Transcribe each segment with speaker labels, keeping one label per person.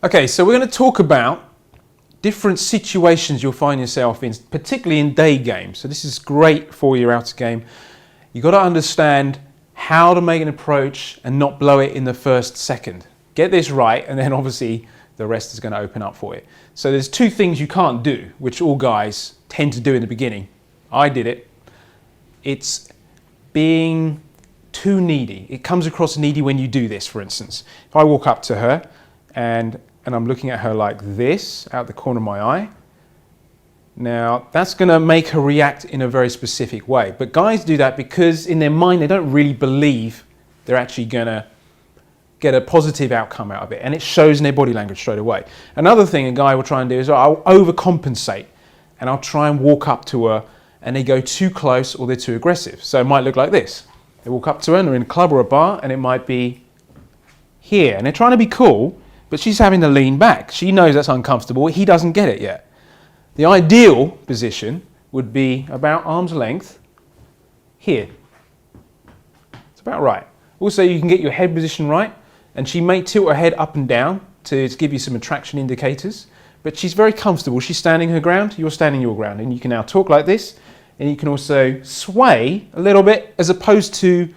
Speaker 1: Okay, so we're going to talk about different situations you'll find yourself in, particularly in day games. So this is great for your outer game. You've got to understand how to make an approach and not blow it in the first second. Get this right, and then obviously the rest is going to open up for you. So there's two things you can't do, which all guys tend to do in the beginning. I did it. It's being too needy. It comes across needy when you do this, for instance. If I walk up to her and I'm looking at her like this, out the corner of my eye, now that's going to make her react in a very specific way. But guys do that because in their mind they don't really believe they're actually going to get a positive outcome out of it, and it shows in their body language straight away. Another thing a guy will try and do is I'll overcompensate, and I'll try and walk up to her and they go too close or they're too aggressive. So it might look like this. They walk up to her and they're in a club or a bar, and it might be here, and they're trying to be cool, but she's having to lean back. She knows that's uncomfortable. He doesn't get it yet. The ideal position would be about arm's length here. It's about right. Also, you can get your head position right, and she may tilt her head up and down to give you some attraction indicators, but she's very comfortable. She's standing her ground, you're standing your ground, and you can now talk like this, and you can also sway a little bit as opposed to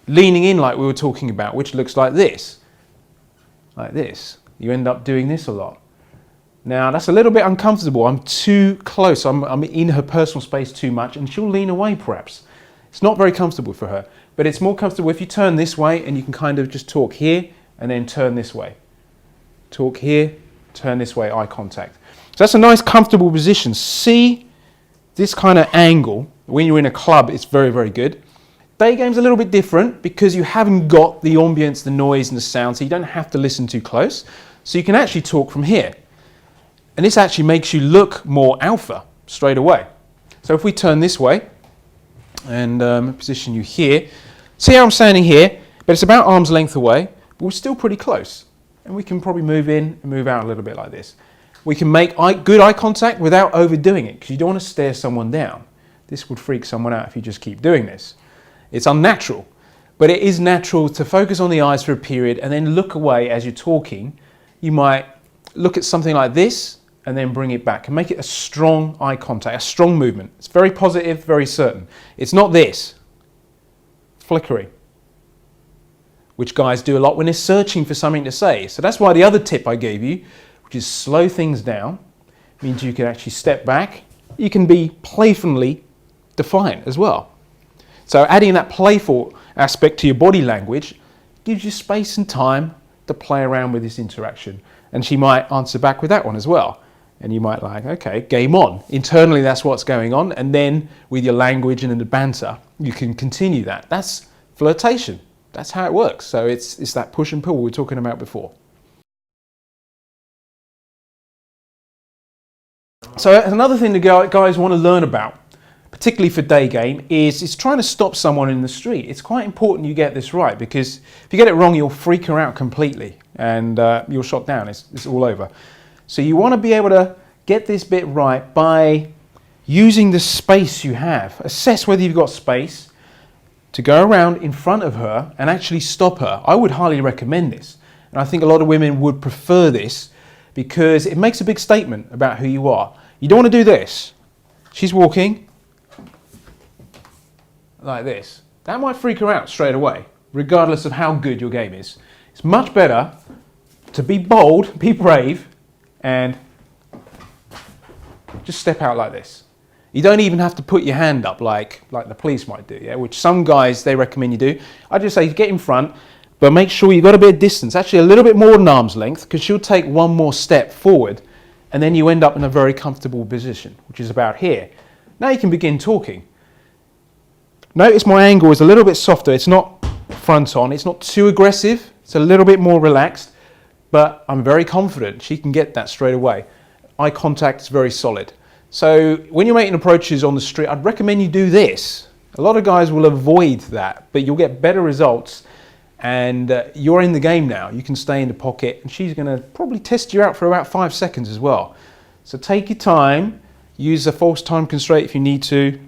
Speaker 1: leaning in like we were talking about, which looks like this. Like this. You end up doing this a lot. Now that's a little bit uncomfortable. I'm too close. I'm in her personal space too much, and she'll lean away perhaps. It's not very comfortable for her, but it's more comfortable if you turn this way and you can kind of just talk here and then turn this way. Talk here, turn this way, eye contact. So that's a nice comfortable position. See this kind of angle. When you're in a club, it's very, very good. Day game's a little bit different because you haven't got the ambience, the noise and the sound, so you don't have to listen too close. So you can actually talk from here. And this actually makes you look more alpha straight away. So if we turn this way and position you here, see how I'm standing here, but it's about arm's length away, but we're still pretty close. And we can probably move in and move out a little bit like this. We can make good eye contact without overdoing it, because you don't want to stare someone down. This would freak someone out if you just keep doing this. It's unnatural, but it is natural to focus on the eyes for a period and then look away as you're talking. You might look at something like this and then bring it back and make it a strong eye contact, a strong movement. It's very positive, very certain. It's not this, flickering, which guys do a lot when they're searching for something to say. So that's why the other tip I gave you, which is slow things down, means you can actually step back. You can be playfully defiant as well. So adding that playful aspect to your body language gives you space and time to play around with this interaction. And she might answer back with that one as well. And you might like, okay, game on. Internally, that's what's going on. And then with your language and in the banter, you can continue that. That's flirtation. That's how it works. So it's that push and pull we were talking about before. So another thing that guys want to learn about, particularly for day game, is trying to stop someone in the street. It's quite important you get this right, because if you get it wrong, you'll freak her out completely and you're shot down. It's all over. So you want to be able to get this bit right by using the space you have. Assess whether you've got space to go around in front of her and actually stop her. I would highly recommend this. And I think a lot of women would prefer this because it makes a big statement about who you are. You don't want to do this. She's walking like this. That might freak her out straight away, regardless of how good your game is. It's much better to be bold, be brave, and just step out like this. You don't even have to put your hand up like the police might do, yeah? Which some guys, they recommend you do. I just say get in front, but make sure you've got a bit of distance, actually a little bit more than arm's length, because she'll take one more step forward, and then you end up in a very comfortable position, which is about here. Now you can begin talking. Notice my angle is a little bit softer. It's not front on. It's not too aggressive. It's a little bit more relaxed, but I'm very confident she can get that straight away. Eye contact is very solid. So when you're making approaches on the street, I'd recommend you do this. A lot of guys will avoid that, but you'll get better results, and you're in the game now. You can stay in the pocket, and she's going to probably test you out for about 5 seconds as well. So take your time. Use a false time constraint if you need to.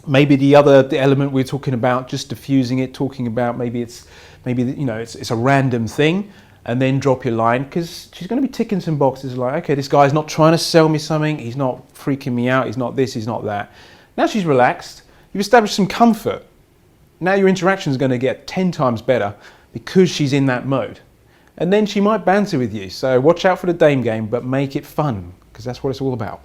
Speaker 1: Maybe the element we're talking about, just diffusing it, talking about maybe it's a random thing. and then drop your line, because she's going to be ticking some boxes like, okay, this guy's not trying to sell me something, he's not freaking me out, he's not this, he's not that. Now she's relaxed, you've established some comfort. Now your interaction is going to get 10 times better because she's in that mode. And then she might banter with you, so watch out for the dame game, but make it fun, because that's what it's all about.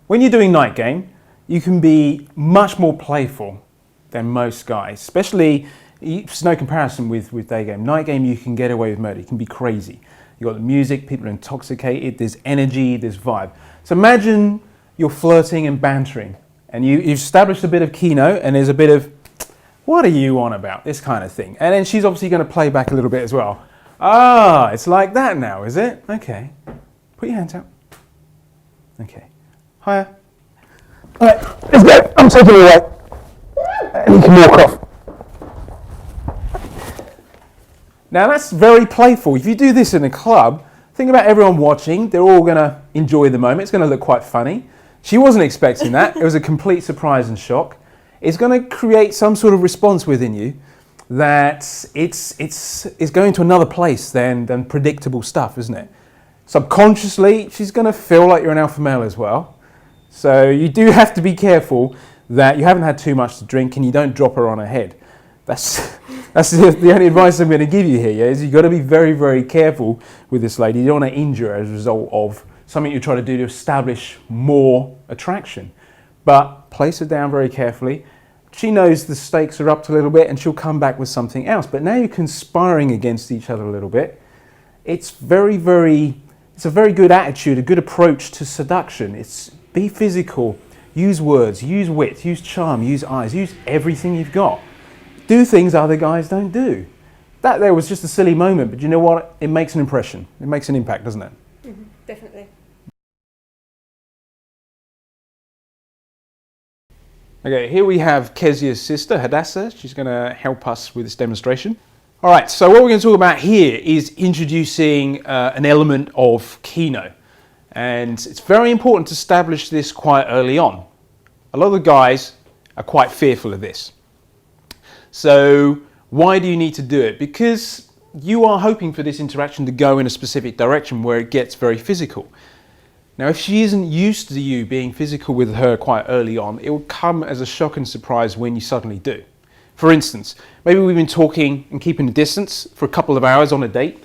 Speaker 1: When you're doing night game, you can be much more playful than most guys, especially, there's no comparison with day game. Night game, you can get away with murder, you can be crazy. You've got the music, people are intoxicated, there's energy, there's vibe. So imagine you're flirting and bantering, and you've established a bit of keynote, and there's a bit of, what are you on about, this kind of thing. And then she's obviously going to play back a little bit as well. Ah, it's like that now, is it? Okay. Put your hands out. Okay. Higher. All right, let's go. I'm taking you away. And you can walk off. Now that's very playful. If you do this in a club, think about everyone watching. They're all going to enjoy the moment. It's going to look quite funny. She wasn't expecting that. It was a complete surprise and shock. It's going to create some sort of response within you that it's going to another place than predictable stuff, isn't it? Subconsciously, she's going to feel like you're an alpha male as well. So you do have to be careful that you haven't had too much to drink and you don't drop her on her head. That's the only advice I'm going to give you here, is you've got to be very, very careful with this lady. You don't want to injure her as a result of something you're trying to do to establish more attraction. But place her down very carefully. She knows the stakes are up a little bit and she'll come back with something else. But now you're conspiring against each other a little bit. It's a very good attitude, a good approach to seduction. It's be physical, use words, use wit, use charm, use eyes, use everything you've got. Do things other guys don't do. That there was just a silly moment, but you know what? It makes an impression. It makes an impact, doesn't it?
Speaker 2: Mm-hmm, definitely.
Speaker 1: Okay, here we have Kezia's sister, Hadassah. She's going to help us with this demonstration. All right, so what we're going to talk about here is introducing an element of keynote. And it's very important to establish this quite early on. A lot of the guys are quite fearful of this. So why do you need to do it? Because you are hoping for this interaction to go in a specific direction where it gets very physical. Now, if she isn't used to you being physical with her quite early on, it will come as a shock and surprise when you suddenly do. For instance, maybe we've been talking and keeping a distance for a couple of hours on a date,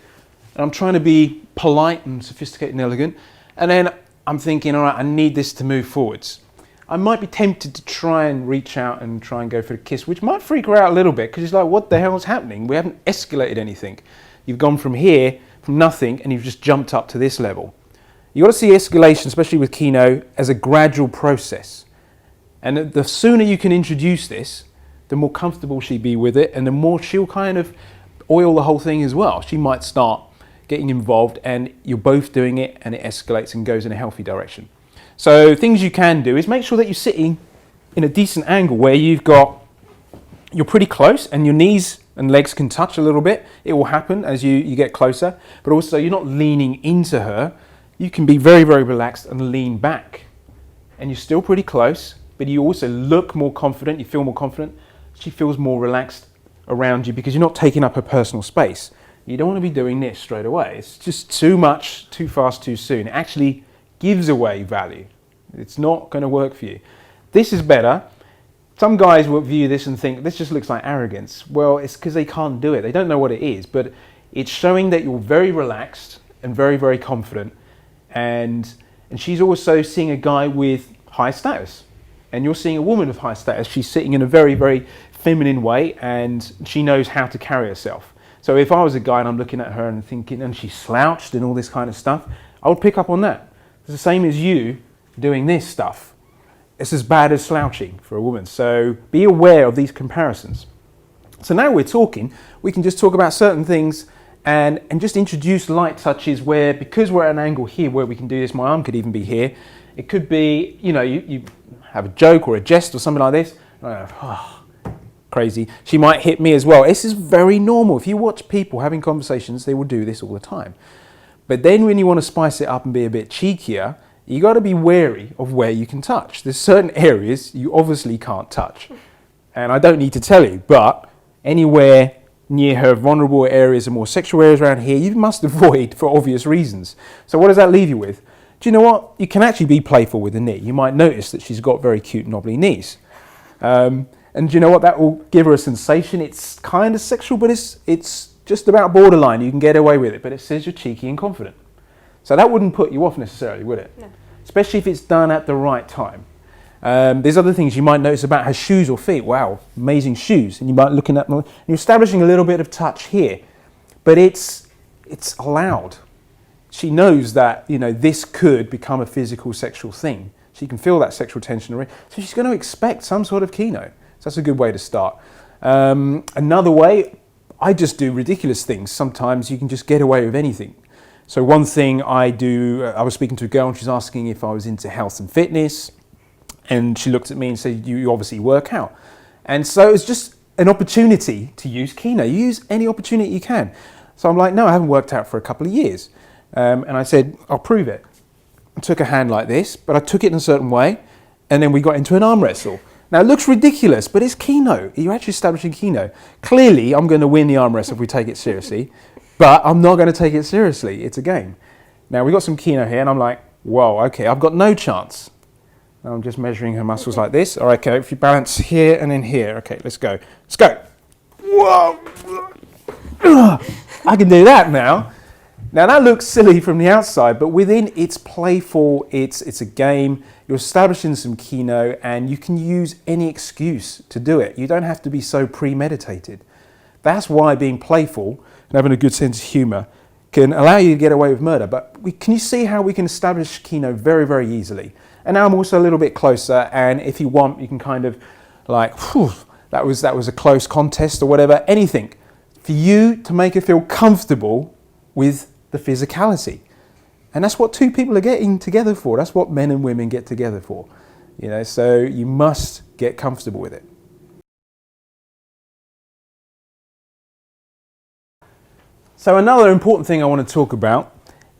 Speaker 1: and I'm trying to be polite and sophisticated and elegant, and then I'm thinking, all right, I need this to move forwards. I might be tempted to try and reach out and try and go for a kiss, which might freak her out a little bit, because she's like, what the hell is happening? We haven't escalated anything. You've gone from here, from nothing, and you've just jumped up to this level. You've got to see escalation, especially with keynote, as a gradual process. And the sooner you can introduce this, the more comfortable she'll be with it, and the more she'll kind of oil the whole thing as well. She might start getting involved, and you're both doing it, and it escalates and goes in a healthy direction. So things you can do is make sure that you're sitting in a decent angle where you're pretty close, and your knees and legs can touch a little bit. It will happen as you get closer, but also you're not leaning into her. You can be very, very relaxed and lean back. And you're still pretty close, but you also look more confident, you feel more confident. She feels more relaxed around you because you're not taking up her personal space. You don't want to be doing this straight away. It's just too much, too fast, too soon. It actually gives away value. It's not going to work for you. This is better. Some guys will view this and think, this just looks like arrogance. Well, it's because they can't do it. They don't know what it is, but it's showing that you're very relaxed and very, very confident. And she's also seeing a guy with high status. And you're seeing a woman of high status. She's sitting in a very, very feminine way, and she knows how to carry herself. So if I was a guy and I'm looking at her and thinking, and she's slouched and all this kind of stuff, I would pick up on that. It's the same as you doing this stuff. It's as bad as slouching for a woman. So be aware of these comparisons. So now we're talking, we can just talk about certain things and just introduce light touches where, because we're at an angle here where we can do this, my arm could even be here. It could be, you have a joke or a jest or something like this. Crazy. She might hit me as well. This is very normal. If you watch people having conversations, they will do this all the time. But then when you want to spice it up and be a bit cheekier, you got to be wary of where you can touch. There's certain areas you obviously can't touch. And I don't need to tell you, but anywhere near her vulnerable areas and more sexual areas around here, you must avoid for obvious reasons. So what does that leave you with? Do you know what? You can actually be playful with the knee. You might notice that she's got very cute knobbly knees. And do you know what? That will give her a sensation. It's kind of sexual, but it's just about borderline. You can get away with it, but it says you're cheeky and confident. So that wouldn't put you off necessarily, would it? No. Especially if it's done at the right time. There's other things you might notice about her shoes or feet. Wow, amazing shoes. And you might looking at them. You're establishing a little bit of touch here, but it's allowed. She knows that, you know, this could become a physical sexual thing. She can feel that sexual tension already. So she's going to expect some sort of keynote. So that's a good way to start. Another way, I just do ridiculous things. Sometimes you can just get away with anything. So one thing I do, I was speaking to a girl and she's asking if I was into health and fitness. And she looked at me and said, you obviously work out. And so it's just an opportunity to use keynote. You use any opportunity you can. So I'm like, no, I haven't worked out for a couple of years. And I said, I'll prove it. I took a hand like this, but I took it in a certain way. And then we got into an arm wrestle. Now it looks ridiculous, but it's keynote. You're actually establishing keynote. Clearly, I'm going to win the arm wrestle if we take it seriously. But I'm not going to take it seriously. It's a game. Now we got some keynote here, and I'm like, whoa, okay, I've got no chance. Now I'm just measuring her muscles like this. All right, okay, if you balance here and then here. Okay, let's go. Let's go. Whoa. I can do that now. Now that looks silly from the outside, but within it's playful, it's a game. You're establishing some keynote, and you can use any excuse to do it. You don't have to be so premeditated. That's why being playful and having a good sense of humour can allow you to get away with murder. But can you see how we can establish keynote very, very easily? And now I'm also a little bit closer, and if you want, you can kind of like, whew, that was a close contest or whatever, anything. For you to make her feel comfortable with the physicality. And that's what two people are getting together for. That's what men and women get together for. You know, so you must get comfortable with it. So another important thing I want to talk about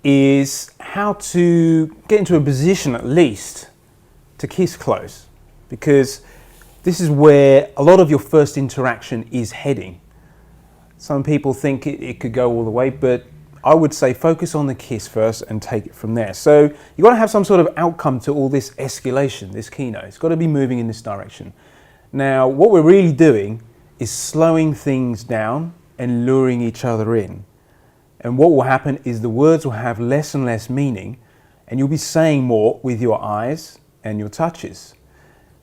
Speaker 1: is how to get into a position at least to kiss close, because this is where a lot of your first interaction is heading. Some people think it could go all the way, but I would say focus on the kiss first and take it from there. So you've got to have some sort of outcome to all this escalation, this keynote. It's got to be moving in this direction. Now, what we're really doing is slowing things down and luring each other in. And what will happen is the words will have less and less meaning, and you'll be saying more with your eyes and your touches.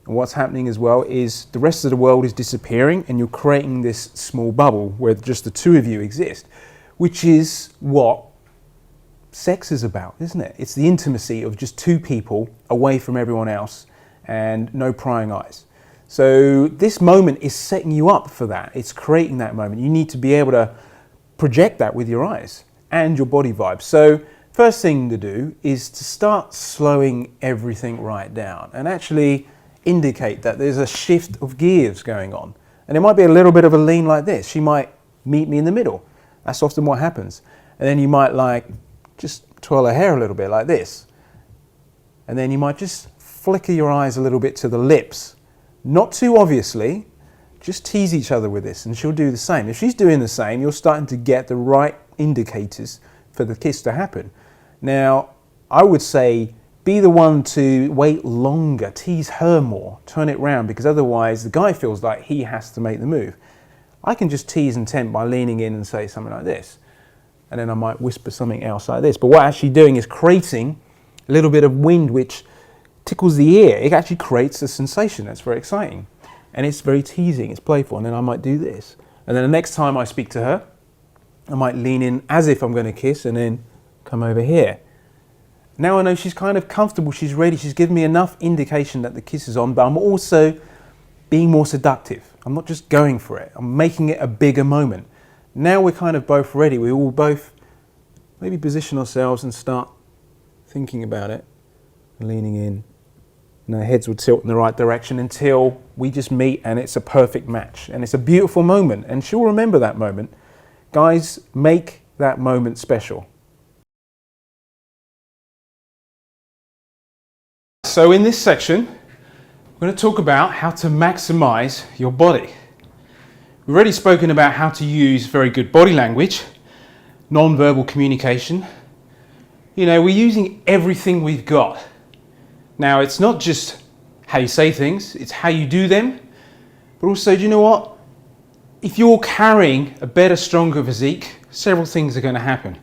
Speaker 1: And what's happening as well is the rest of the world is disappearing, and you're creating this small bubble where just the two of you exist, which is what sex is about, isn't it? It's the intimacy of just two people away from everyone else and no prying eyes. So this moment is setting you up for that. It's creating that moment. You need to be able to project that with your eyes and your body vibe. So first thing to do is to start slowing everything right down and actually indicate that there's a shift of gears going on. And it might be a little bit of a lean like this. She might meet me in the middle. That's often what happens. And then you might like just twirl her hair a little bit like this. And then you might just flicker your eyes a little bit to the lips. Not too obviously, just tease each other with this and she'll do the same. If she's doing the same, you're starting to get the right indicators for the kiss to happen. Now, I would say be the one to wait longer, tease her more, turn it round, because otherwise the guy feels like he has to make the move. I can just tease and tempt by leaning in and say something like this. And then I might whisper something else like this. But what I'm actually doing is creating a little bit of wind which tickles the ear. It actually creates a sensation that's very exciting. And it's very teasing, it's playful. And then I might do this. And then the next time I speak to her, I might lean in as if I'm going to kiss and then come over here. Now I know she's kind of comfortable, she's ready, she's given me enough indication that the kiss is on, but I'm also being more seductive. I'm not just going for it, I'm making it a bigger moment. Now we're kind of both ready, we all both maybe position ourselves and start thinking about it, leaning in. And our heads will tilt in the right direction until we just meet and it's a perfect match. And it's a beautiful moment, and she'll remember that moment. Guys, make that moment special. So in this section, we're We're going to talk about how to maximize your body. We've already spoken about how to use very good body language, non-verbal communication. You know, we're using everything we've got. Now, it's not just how you say things, it's how you do them. But also, do you know what? If you're carrying a better, stronger physique, several things are going to happen.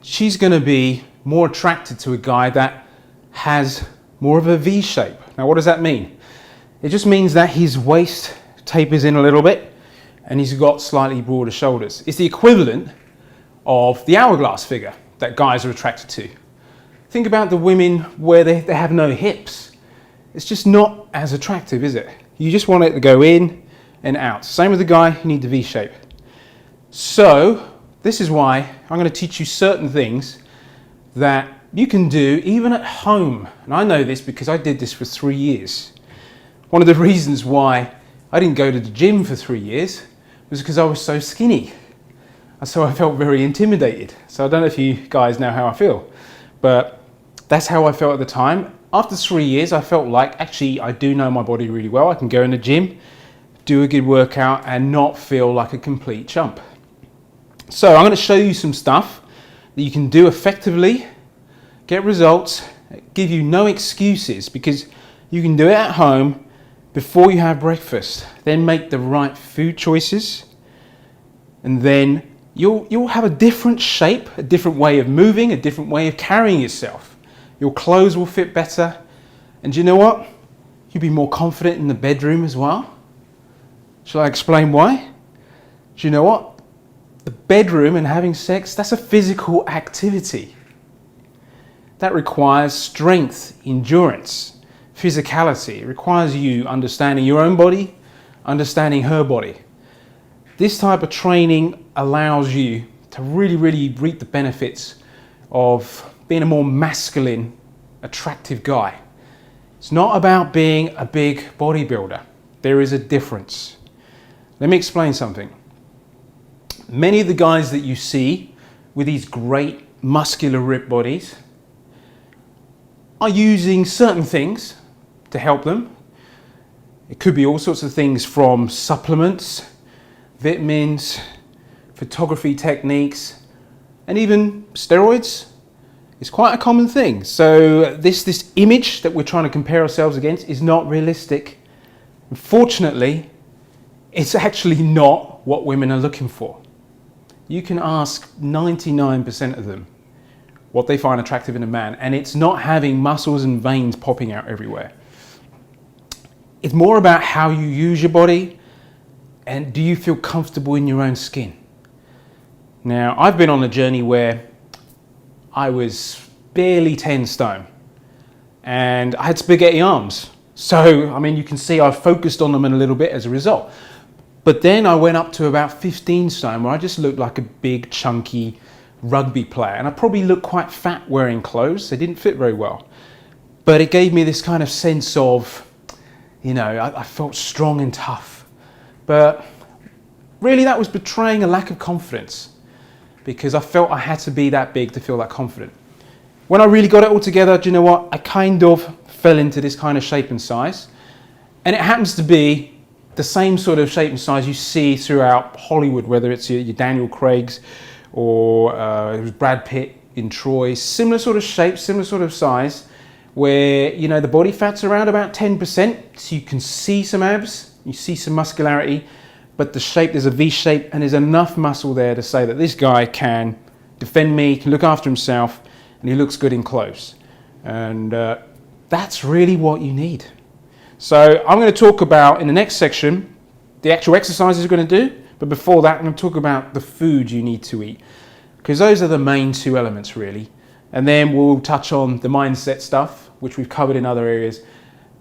Speaker 1: She's going to be more attracted to a guy that has more of a V shape. Now, what does that mean? It just means that his waist tapers in a little bit and he's got slightly broader shoulders. It's the equivalent of the hourglass figure that guys are attracted to. Think about the women where they have no hips. It's just not as attractive, is it? You just want it to go in and out. Same with the guy, you need the V shape. So, this is why I'm going to teach you certain things that you can do even at home. And I know this because I did this for 3 years. One of the reasons why I didn't go to the gym for 3 years was because I was so skinny. And so I felt very intimidated. So I don't know if you guys know how I feel, but that's how I felt at the time. After 3 years, I felt like actually I do know my body really well. I can go in the gym, do a good workout and not feel like a complete chump. So I'm going to show you some stuff that you can do effectively, get results, give you no excuses, because you can do it at home before you have breakfast. Then make the right food choices, and then you'll have a different shape, a different way of moving, a different way of carrying yourself. Your clothes will fit better, and do you know what? You'll be more confident in the bedroom as well. Shall I explain why? Do you know what? The bedroom and having sex, that's a physical activity. That requires strength, endurance, physicality. It requires you understanding your own body, understanding her body. This type of training allows you to really reap the benefits of being a more masculine, attractive guy. It's not about being a big bodybuilder. There is a difference. Let me explain something. Many of the guys that you see with these great muscular ripped bodies are using certain things to help them. It could be all sorts of things from supplements, vitamins, photography techniques, and even steroids. It's quite a common thing. So this image that we're trying to compare ourselves against is not realistic. Unfortunately, it's actually not what women are looking for. You can ask 99% of them what they find attractive in a man, and it's not having muscles and veins popping out everywhere. It's more about how you use your body and do you feel comfortable in your own skin. Now, I've been on a journey where I was barely 10 stone and I had spaghetti arms. So, I mean, you can see I've focused on them a little bit as a result. But then I went up to about 15 stone where I just looked like a big, chunky rugby player. And I probably looked quite fat wearing clothes. They didn't fit very well. But it gave me this kind of sense of, you know, I felt strong and tough. But really that was betraying a lack of confidence, because I felt I had to be that big to feel that confident. When I really got it all together, do you know what? I kind of fell into this kind of shape and size. And it happens to be the same sort of shape and size you see throughout Hollywood, whether it's your Daniel Craig's or it was Brad Pitt in Troy. Similar sort of shape, similar sort of size, where, you know, the body fat's around about 10%, so you can see some abs, you see some muscularity, but the shape, there's a V shape, and there's enough muscle there to say that this guy can defend me, can look after himself, and he looks good in clothes. And that's really what you need. So I'm going to talk about, in the next section, the actual exercises we're going to do, but before that I'm going to talk about the food you need to eat, because those are the main two elements really. And then we'll touch on the mindset stuff, which we've covered in other areas,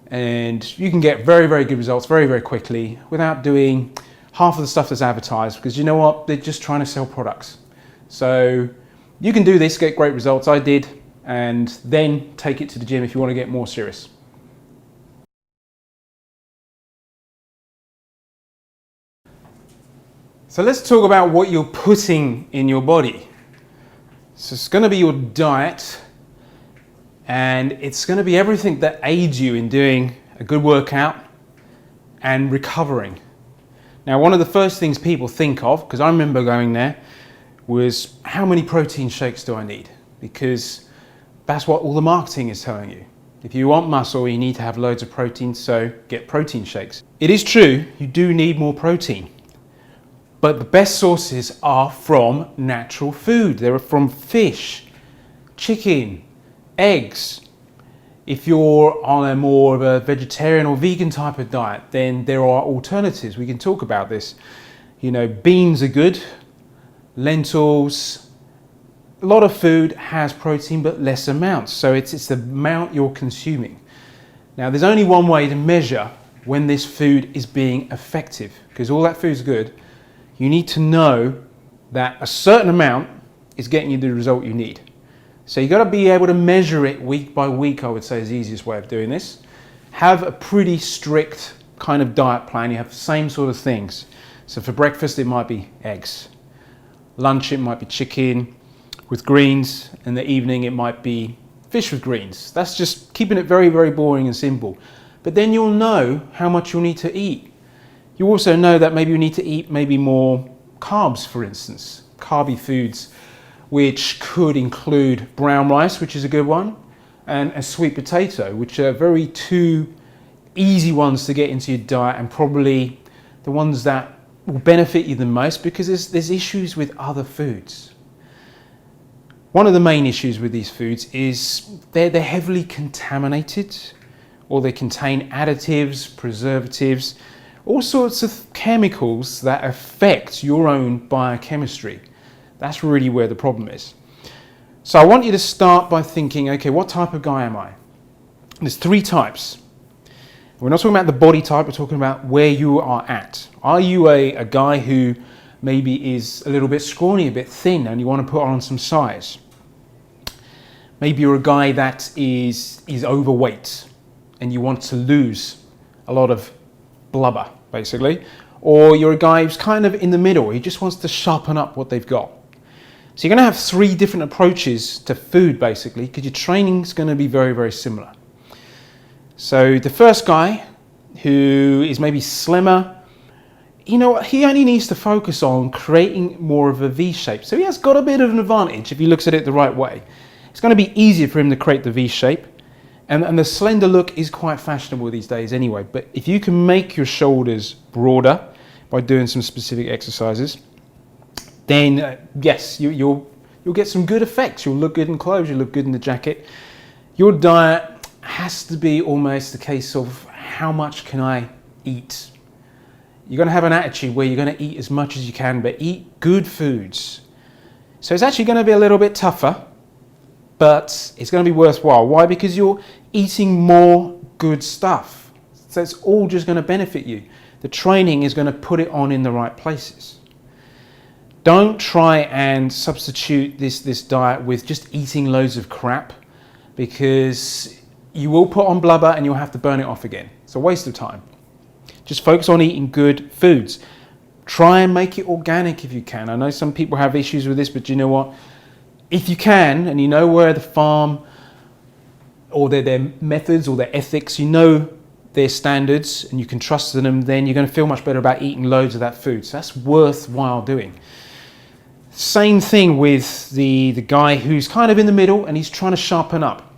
Speaker 1: and you can get very good results very quickly without doing half of the stuff that's advertised, because you know what, they're just trying to sell products. So you can do this, get great results. I did, and then take it to the gym if you want to get more serious. So let's talk about what you're putting in your body. So it's going to be your diet, and it's going to be everything that aids you in doing a good workout, and recovering. Now, one of the first things people think of, because I remember going there, was how many protein shakes do I need? Because that's what all the marketing is telling you. If you want muscle, you need to have loads of protein, so get protein shakes. It is true, you do need more protein. But the best sources are from natural food. They're from fish, chicken, eggs. If you're on a more of a vegetarian or vegan type of diet, then there are alternatives. We can talk about this. You know, beans are good, lentils. A lot of food has protein, but less amounts. So it's the amount you're consuming. Now, there's only one way to measure when this food is being effective, because all that food's good. You need to know that a certain amount is getting you the result you need. So you've got to be able to measure it week by week, I would say is the easiest way of doing this. Have a pretty strict kind of diet plan. You have the same sort of things. So for breakfast, it might be eggs. Lunch, it might be chicken with greens. In the evening, it might be fish with greens. That's just keeping it very, very boring and simple. But then you'll know how much you'll need to eat. You also know that maybe you need to eat maybe more carbs, for instance, carby foods, which could include brown rice, which is a good one, and a sweet potato, which are very two easy ones to get into your diet, and probably the ones that will benefit you the most, because there's issues with other foods. One of the main issues with these foods is they're heavily contaminated, or they contain additives, preservatives, all sorts of chemicals that affect your own biochemistry. That's really where the problem is. So I want you to start by thinking, okay, what type of guy am I? There's 3 types. We're not talking about the body type, we're talking about where you are at. Are you a guy who maybe is a little bit scrawny, a bit thin, and you want to put on some size? Maybe you're a guy that is overweight and you want to lose a lot of blubber, basically. Or you're a guy who's kind of in the middle, he just wants to sharpen up what they've got. So you're going to have 3 different approaches to food, basically, because your training's going to be very, very similar. So the first guy, who is maybe slimmer, you know what, he only needs to focus on creating more of a V shape. So he has got a bit of an advantage if he looks at it the right way. It's going to be easier for him to create the V shape. And the slender look is quite fashionable these days anyway. But if you can make your shoulders broader by doing some specific exercises, then yes, you'll get some good effects. You'll look good in clothes, you'll look good in the jacket. Your diet has to be almost a case of how much can I eat? You're going to have an attitude where you're going to eat as much as you can, but eat good foods. So it's actually going to be a little bit tougher, but it's going to be worthwhile. Why? Because you're eating more good stuff. So it's all just going to benefit you. The training is going to put it on in the right places. Don't try and substitute this diet with just eating loads of crap, because you will put on blubber and you'll have to burn it off again. It's a waste of time. Just focus on eating good foods. Try and make it organic if you can. I know some people have issues with this, but you know what? If you can, and you know where the farm or their methods or their ethics, you know their standards and you can trust in them, then you're going to feel much better about eating loads of that food. So that's worthwhile doing. Same thing with the guy who's kind of in the middle and he's trying to sharpen up.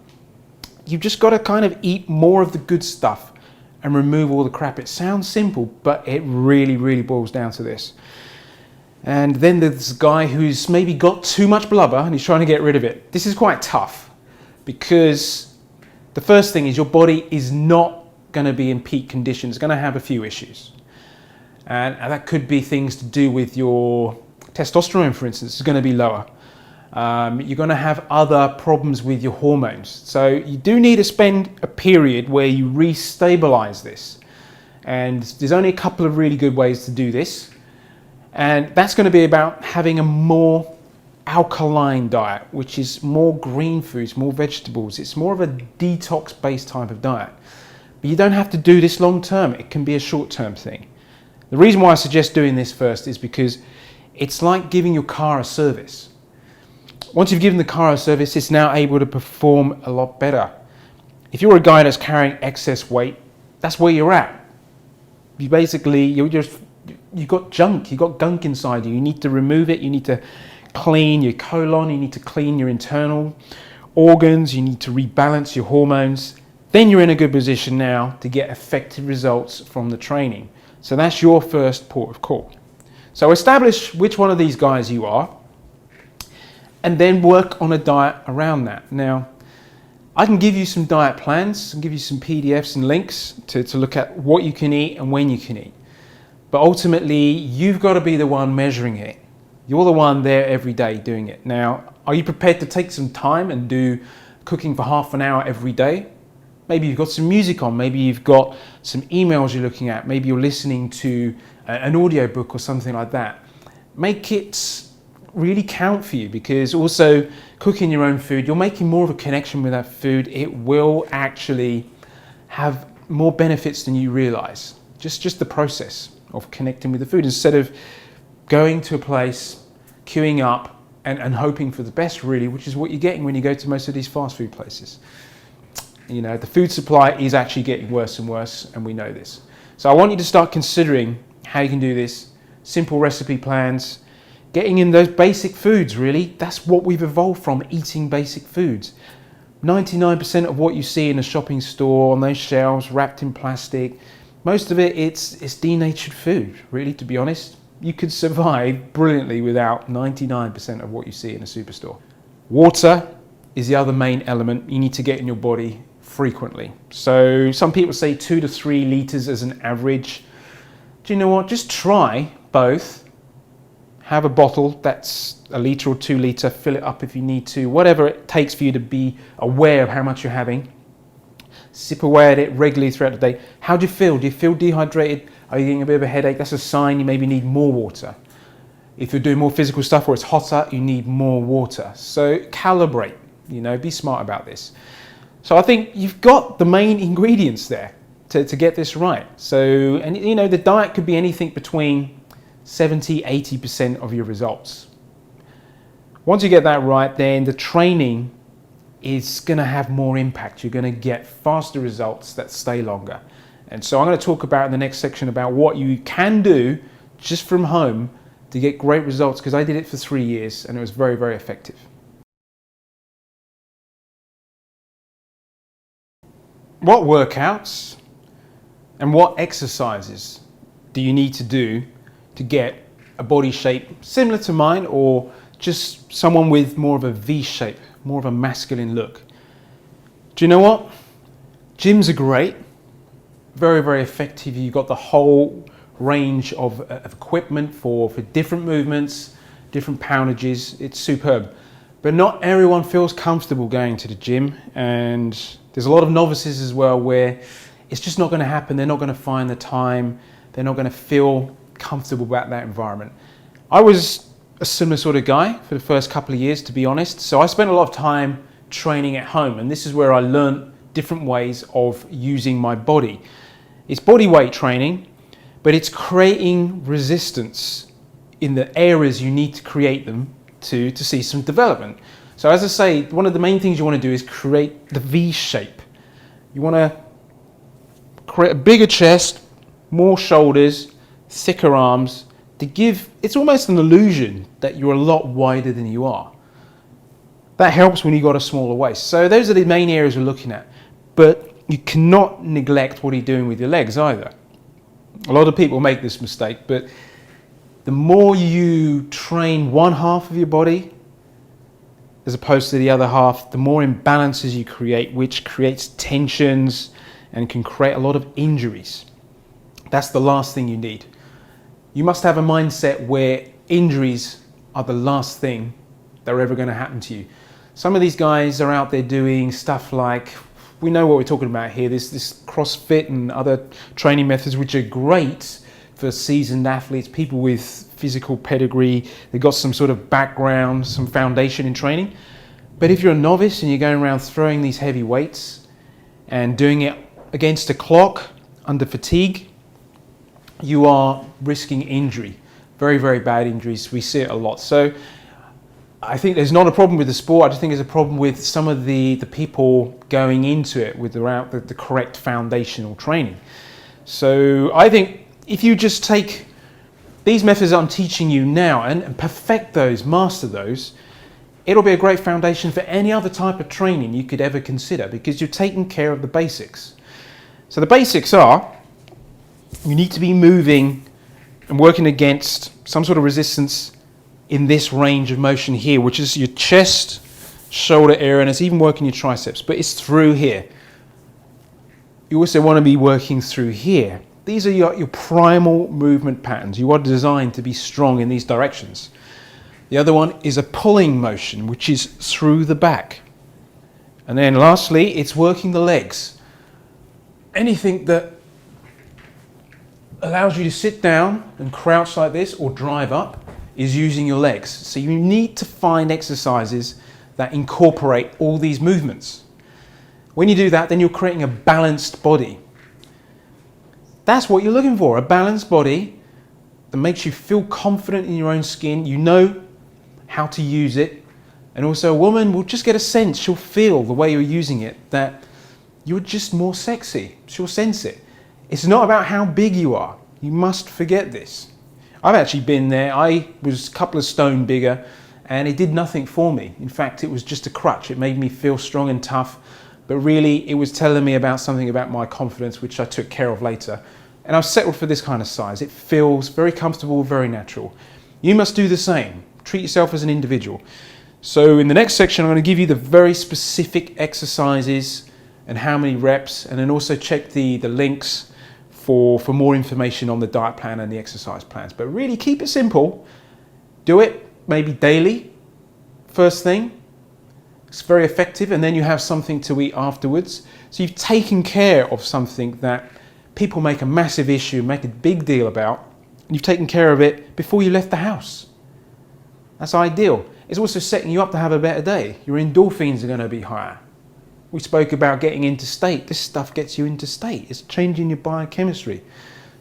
Speaker 1: You've just got to kind of eat more of the good stuff and remove all the crap. It sounds simple, but it really, really boils down to this. And then there's a guy who's maybe got too much blubber and he's trying to get rid of it. This is quite tough, because the first thing is your body is not going to be in peak condition. It's going to have a few issues. And that could be things to do with your testosterone, for instance, is going to be lower. You're going to have other problems with your hormones. So you do need to spend a period where you re-stabilize this. And there's only a couple of really good ways to do this. And that's going to be about having a more alkaline diet, which is more green foods, more vegetables. It's more of a detox-based type of diet. But you don't have to do this long term. It can be a short-term thing. The reason why I suggest doing this first is because it's like giving your car a service. Once you've given the car a service, it's now able to perform a lot better. If you're a guy that's carrying excess weight, that's where you're at. You've got junk, you've got gunk inside you. You need to remove it. You need to clean your colon. You need to clean your internal organs. You need to rebalance your hormones. Then you're in a good position now to get effective results from the training. So that's your first port of call. So establish which one of these guys you are, and then work on a diet around that. Now, I can give you some diet plans and give you some PDFs and links to look at what you can eat and when you can eat. But ultimately, you've got to be the one measuring it. You're the one there every day doing it. Now, are you prepared to take some time and do cooking for half an hour every day? Maybe you've got some music on, maybe you've got some emails you're looking at, maybe you're listening to an audio book or something like that. Make it really count for you, because also cooking your own food, you're making more of a connection with that food. It will actually have more benefits than you realize. Just the process of connecting with the food, instead of going to a place, queuing up and hoping for the best, really, which is what you're getting when you go to most of these fast food places. You know, the food supply is actually getting worse and worse, and we know this. So I want you to start considering how you can do this. Simple recipe plans, getting in those basic foods, really. That's what we've evolved from, eating basic foods. 99% of what you see in a shopping store, on those shelves, wrapped in plastic, most of it, it's denatured food, really, to be honest. You could survive brilliantly without 99% of what you see in a superstore. Water is the other main element you need to get in your body frequently. So some people say 2 to 3 liters as an average. Do you know what? Just try both. Have a bottle that's a liter or 2 liter, fill it up if you need to, whatever it takes for you to be aware of how much you're having. Sip away at it regularly throughout the day. How do you feel? Do you feel dehydrated? Are you getting a bit of a headache? That's a sign you maybe need more water. If you're doing more physical stuff or it's hotter, you need more water. So calibrate, be smart about this. So I think you've got the main ingredients there to get this right. So, and the diet could be anything between 70-80% of your results. Once you get that right, then the training is going to have more impact. You're going to get faster results that stay longer. And so I'm going to talk about in the next section about what you can do just from home to get great results, because I did it for 3 years and it was very, very effective. What workouts and what exercises do you need to do to get a body shape similar to mine, or just someone with more of a V shape, more of a masculine look? Do you know what? Gyms are great, very, very effective. You've got the whole range of equipment for different movements, different poundages. It's superb. But not everyone feels comfortable going to the gym, and there's a lot of novices as well where it's just not going to happen. They're not going to find the time. They're not going to feel comfortable about that environment. I was a similar sort of guy for the first couple of years, to be honest. So I spent a lot of time training at home, and this is where I learned different ways of using my body. It's body weight training, but it's creating resistance in the areas you need to create them to see some development. So as I say, one of the main things you want to do is create the V shape. You want to create a bigger chest, more shoulders, thicker arms, to give, it's almost an illusion that you're a lot wider than you are. That helps when you've got a smaller waist. So those are the main areas we're looking at. But you cannot neglect what you're doing with your legs either. A lot of people make this mistake, but the more you train one half of your body as opposed to the other half, the more imbalances you create, which creates tensions and can create a lot of injuries. That's the last thing you need. You must have a mindset where injuries are the last thing that are ever going to happen to you. Some of these guys are out there doing stuff like, we know what we're talking about here, this CrossFit and other training methods, which are great for seasoned athletes, people with physical pedigree. They've got some sort of background, some foundation in training. But if you're a novice and you're going around throwing these heavy weights and doing it against a clock, under fatigue, you are risking injury. Very, very bad injuries. We see it a lot. So I think there's not a problem with the sport. I just think there's a problem with some of the people going into it without the correct foundational training. So I think if you just take these methods I'm teaching you now and perfect those, master those, it'll be a great foundation for any other type of training you could ever consider, because you're taking care of the basics. So the basics are, you need to be moving and working against some sort of resistance in this range of motion here, which is your chest, shoulder area, and it's even working your triceps, but it's through here. You also want to be working through here. These are your primal movement patterns. You are designed to be strong in these directions. The other one is a pulling motion, which is through the back. And then lastly, it's working the legs. Anything that allows you to sit down and crouch like this or drive up is using your legs. So you need to find exercises that incorporate all these movements. When you do that, then you're creating a balanced body. That's what you're looking for, a balanced body that makes you feel confident in your own skin. You know how to use it. And also a woman will just get a sense, she'll feel the way you're using it, that you're just more sexy. She'll sense it. It's not about how big you are. You must forget this. I've actually been there. I was a couple of stone bigger and it did nothing for me. In fact, it was just a crutch. It made me feel strong and tough, but really it was telling me about something about my confidence, which I took care of later. And I've settled for this kind of size. It feels very comfortable, very natural. You must do the same. Treat yourself as an individual. So in the next section, I'm going to give you the very specific exercises and how many reps, and then also check the links for more information on the diet plan and the exercise plans. But really keep it simple. Do it maybe daily, first thing. It's very effective, and then you have something to eat afterwards. So you've taken care of something that people make a massive issue, make a big deal about, and you've taken care of it before you left the house. That's ideal. It's also setting you up to have a better day. Your endorphins are going to be higher. We spoke about getting into state. This stuff gets you into state. It's changing your biochemistry.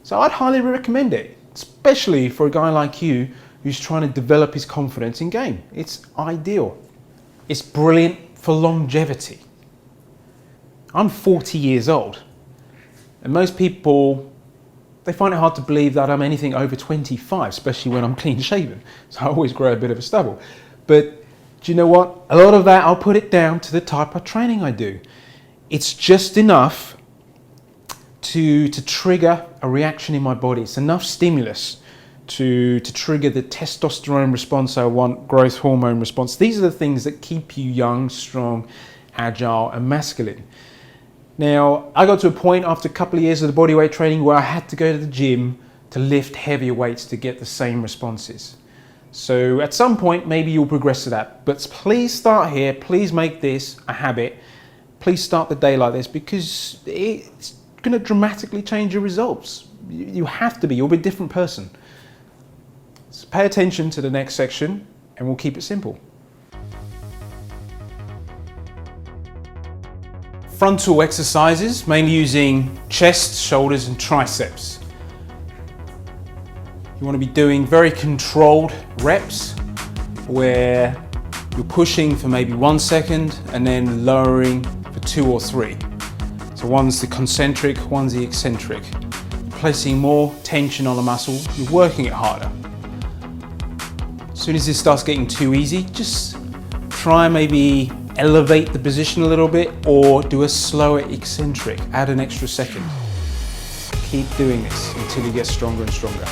Speaker 1: So I'd highly recommend it, especially for a guy like you who's trying to develop his confidence in game. It's ideal. It's brilliant for longevity. I'm 40 years old, and most people, they find it hard to believe that I'm anything over 25, especially when I'm clean shaven. So I always grow a bit of a stubble. But do you know what? A lot of that, I'll put it down to the type of training I do. It's just enough to trigger a reaction in my body. It's enough stimulus to trigger the testosterone response I want, growth hormone response. These are the things that keep you young, strong, agile, and masculine. Now, I got to a point after a couple of years of the bodyweight training where I had to go to the gym to lift heavier weights to get the same responses. So at some point, maybe you'll progress to that. But please start here. Please make this a habit. Please start the day like this, because it's going to dramatically change your results. You have to be. You'll be a different person. So pay attention to the next section, and we'll keep it simple. Frontal exercises, mainly using chest, shoulders, and triceps. You want to be doing very controlled reps where you're pushing for maybe 1 second and then lowering for 2 or 3. So one's the concentric, one's the eccentric. Placing more tension on the muscle, you're working it harder. As soon as this starts getting too easy, just try and maybe elevate the position a little bit or do a slower eccentric, add an extra second. Keep doing this until you get stronger and stronger.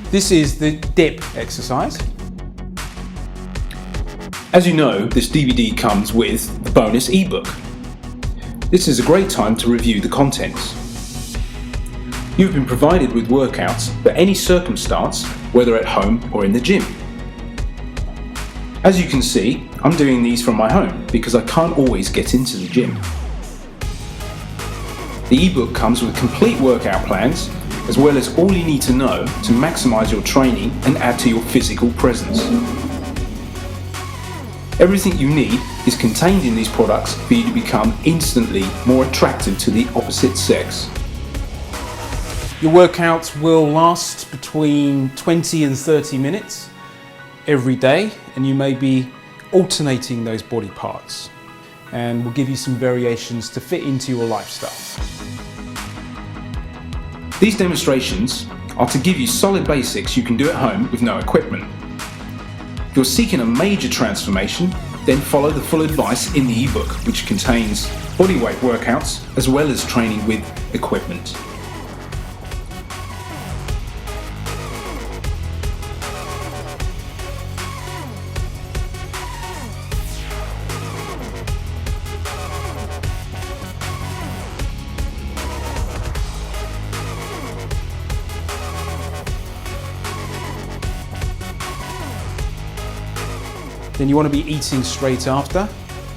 Speaker 1: This is the dip exercise. As you know, this DVD comes with the bonus ebook. This is a great time to review the contents. You've been provided with workouts for any circumstance, whether at home or in the gym. As you can see, I'm doing these from my home because I can't always get into the gym. The ebook comes with complete workout plans
Speaker 2: as well as all you need to know to maximize your training and add to your physical presence. Everything you need is contained in these products for you to become instantly more attractive to the opposite sex.
Speaker 1: Your workouts will last between 20 and 30 minutes every day, and you may be alternating those body parts, and we'll give you some variations to fit into your lifestyle.
Speaker 2: These demonstrations are to give you solid basics you can do at home with no equipment. If you're seeking a major transformation, then follow the full advice in the ebook, which contains bodyweight workouts as well as training with equipment.
Speaker 1: Then you want to be eating straight after.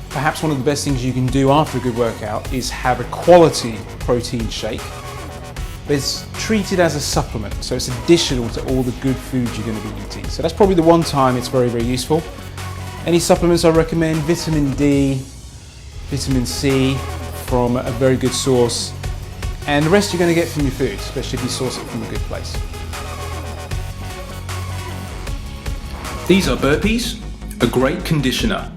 Speaker 1: Perhaps one of the best things you can do after a good workout is have a quality protein shake. But it's treated as a supplement, so it's additional to all the good foods you're going to be eating. So that's probably the one time it's very, very useful. Any supplements I recommend: vitamin D, vitamin C from a very good source, and the rest you're going to get from your food, especially if you source it from a good place.
Speaker 2: These are burpees, a great conditioner.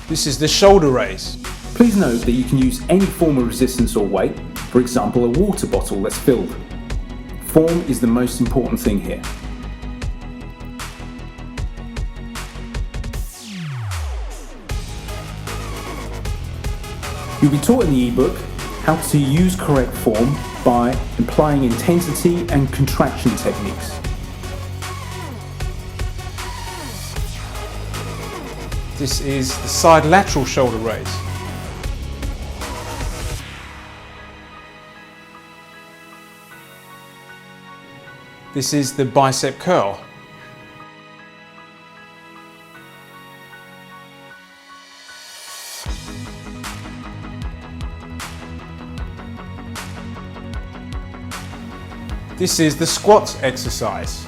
Speaker 1: This is the shoulder raise.
Speaker 2: Please note that you can use any form of resistance or weight, for example a water bottle that's filled. Form is the most important thing here. You'll be taught in the ebook how to use correct form by applying intensity and contraction techniques.
Speaker 1: This is the side lateral shoulder raise. This is the bicep curl. This is the squat exercise.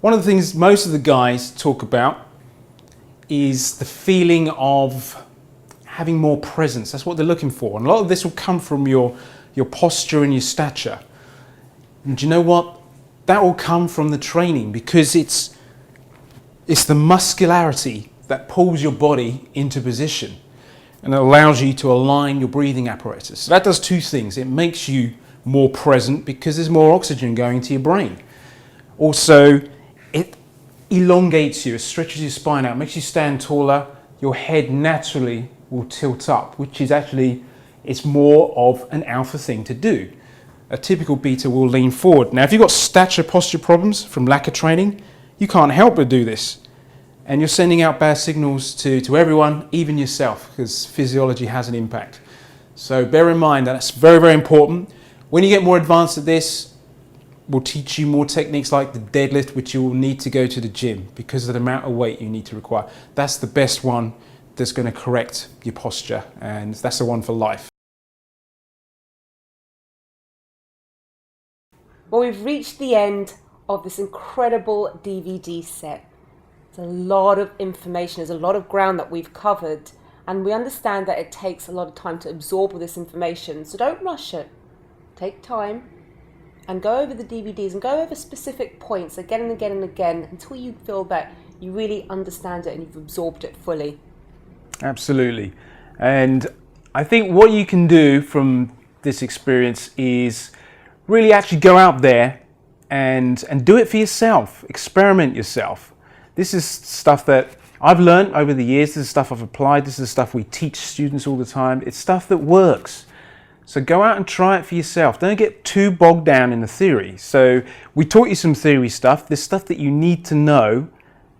Speaker 1: One of the things most of the guys talk about is the feeling of having more presence. That's what they're looking for. And a lot of this will come from your posture and your stature. And do you know what? That will come from the training, because it's the muscularity that pulls your body into position and it allows you to align your breathing apparatus. So that does two things. It makes you more present because there's more oxygen going to your brain. Also, it elongates you, it stretches your spine out, makes you stand taller. Your head naturally will tilt up, which is actually, it's more of an alpha thing to do. A typical beta will lean forward. Now, if you've got stature posture problems from lack of training, you can't help but do this. And you're sending out bad signals to everyone, even yourself, because physiology has an impact. So bear in mind that that's very, very important. When you get more advanced at this, we'll teach you more techniques like the deadlift, which you will need to go to the gym because of the amount of weight you need to require. That's the best one that's going to correct your posture, and that's the one for life.
Speaker 3: Well, we've reached the end of this incredible DVD set. There's a lot of information, there's a lot of ground that we've covered, and we understand that it takes a lot of time to absorb all this information, so don't rush it. Take time and go over the DVDs and go over specific points again and again and again until you feel that you really understand it and you've absorbed it fully.
Speaker 1: Absolutely. And I think what you can do from this experience is really actually go out there and do it for yourself. Experiment yourself. This is stuff that I've learned over the years. This is stuff I've applied. This is stuff we teach students all the time. It's stuff that works. So go out and try it for yourself. Don't get too bogged down in the theory. So we taught you some theory stuff. There's stuff that you need to know.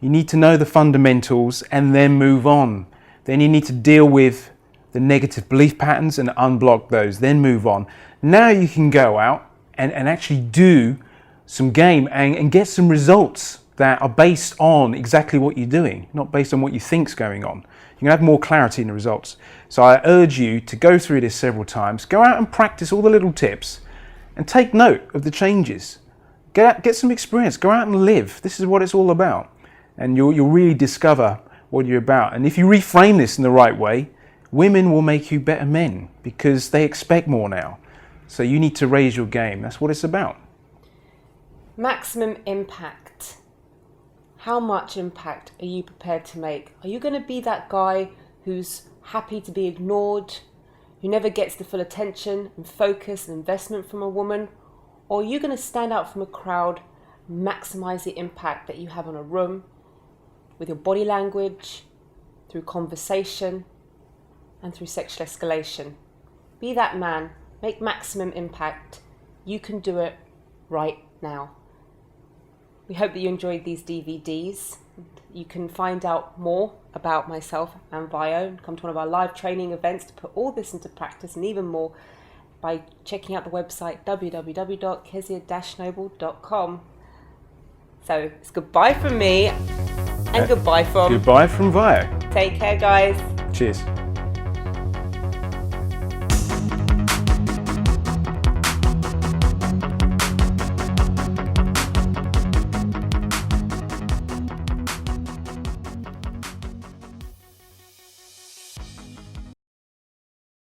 Speaker 1: You need to know the fundamentals and then move on. Then you need to deal with the negative belief patterns and unblock those, then move on. Now you can go out and actually do some game and get some results that are based on exactly what you're doing, not based on what you think's going on. You can have more clarity in the results. So I urge you to go through this several times, go out and practice all the little tips and take note of the changes. Get some experience, go out and live. This is what it's all about. And you'll really discover what you're about. And if you reframe this in the right way, women will make you better men because they expect more now. So you need to raise your game. That's what it's about.
Speaker 3: Maximum impact. How much impact are you prepared to make? Are you going to be that guy who's happy to be ignored, who never gets the full attention and focus and investment from a woman? Or are you going to stand out from a crowd, maximize the impact that you have on a room with your body language, through conversation, and through sexual escalation? Be that man, make maximum impact. You can do it right now. We hope that you enjoyed these DVDs. You can find out more about myself and Vio and come to one of our live training events to put all this into practice and even more by checking out the website www.kzia-noble.com. So it's goodbye from me and goodbye from
Speaker 1: Vio.
Speaker 3: Take care, guys.
Speaker 1: Cheers.